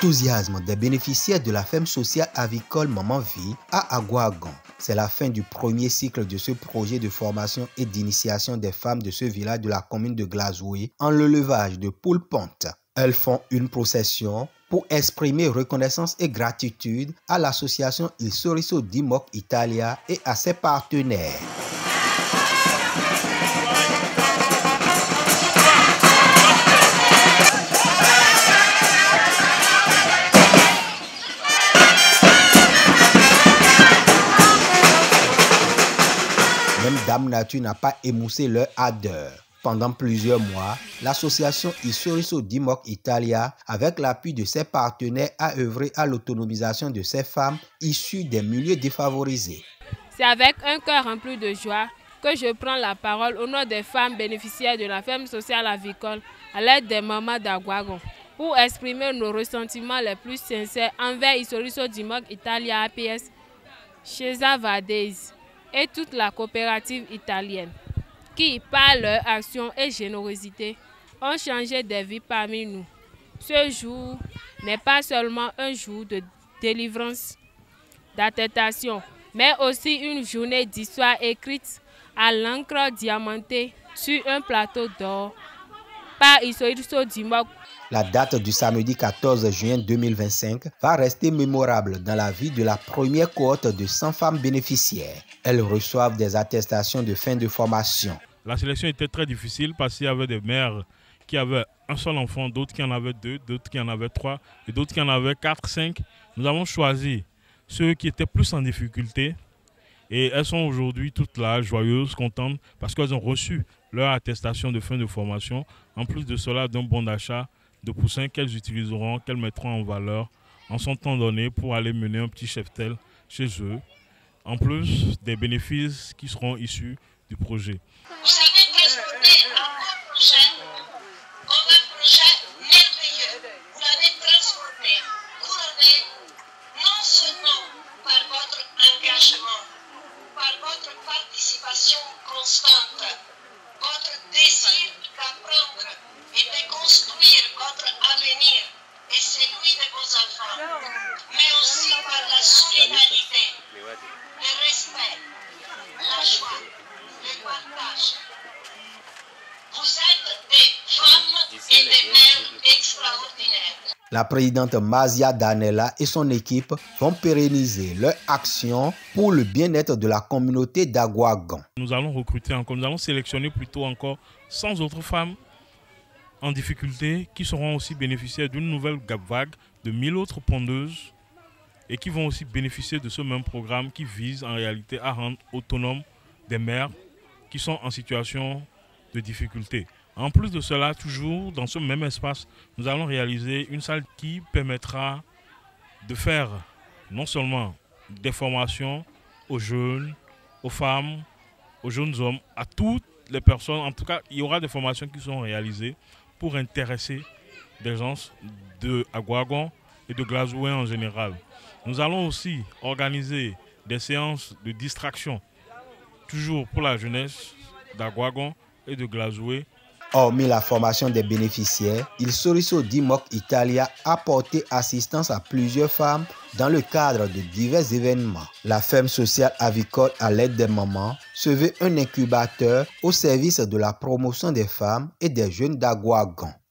L'enthousiasme des bénéficiaires de la ferme sociale avicole Maman Vie à Agouagan. C'est la fin du premier cycle de ce projet de formation et d'initiation des femmes de ce village de la commune de Glazoué en l'élevage de poules pontes. Elles font une procession pour exprimer reconnaissance et gratitude à l'association Il Sorriso di Moc Italia et à ses partenaires. Même Dame Nature n'a pas émoussé leur ardeur. Pendant plusieurs mois, l'association Il Sorriso di Moc Italia, avec l'appui de ses partenaires, a œuvré à l'autonomisation de ces femmes issues des milieux défavorisés. C'est avec un cœur rempli de joie que je prends la parole au nom des femmes bénéficiaires de la ferme sociale avicole à l'aide des mamans d'Agouagan pour exprimer nos ressentiments les plus sincères envers Il Sorriso di Moc Italia APS, Cesa Valdez et toute la coopérative italienne qui, par leur action et générosité, ont changé des vies parmi nous. Ce jour n'est pas seulement un jour de délivrance, d'attestation, mais aussi une journée d'histoire écrite à l'encre diamantée sur un plateau d'or par Il Sorriso di Moc. La date du samedi 14 juin 2025 va rester mémorable dans la vie de la première cohorte de 100 femmes bénéficiaires. Elles reçoivent des attestations de fin de formation. La sélection était très difficile parce qu'il y avait des mères qui avaient un seul enfant, d'autres qui en avaient deux, d'autres qui en avaient trois et d'autres qui en avaient quatre, cinq. Nous avons choisi ceux qui étaient plus en difficulté et elles sont aujourd'hui toutes là, joyeuses, contentes parce qu'elles ont reçu leur attestation de fin de formation. En plus de cela, d'un bon d'achat de poussins qu'elles utiliseront, qu'elles mettront en valeur en son temps donné pour aller mener un petit cheptel chez eux, en plus des bénéfices qui seront issus du projet. Vous avez présenté un projet merveilleux. Vous l'avez transporté, couronné, non seulement par votre engagement, par votre participation constante, votre désir d'apprendre et de construire votre avenir et celui de vos enfants, mais aussi par la solidarité, le respect, la joie, le partage. Vous êtes des femmes et des mères extraordinaires. La présidente Mazia Danella et son équipe vont pérenniser leur action pour le bien-être de la communauté d'Agouagan. Nous allons recruter encore, nous allons sélectionner plutôt encore 100 autres femmes en difficulté qui seront aussi bénéficiaires d'une nouvelle vague de 1000 autres pondeuses et qui vont aussi bénéficier de ce même programme qui vise en réalité à rendre autonomes des mères qui sont en situation de difficulté. En plus de cela, toujours dans ce même espace, nous allons réaliser une salle qui permettra de faire non seulement des formations aux jeunes, aux femmes, aux jeunes hommes, à toutes les personnes. En tout cas, il y aura des formations qui seront réalisées pour intéresser des gens de Agouagan et de Glazoué en général. Nous allons aussi organiser des séances de distraction, toujours pour la jeunesse d'Agouagan et de Glazoué. Hormis la formation des bénéficiaires, Il Sorriso di Moc Italia a porté assistance à plusieurs femmes dans le cadre de divers événements. La ferme sociale avicole à l'aide des mamans se veut un incubateur au service de la promotion des femmes et des jeunes d'Agouagan.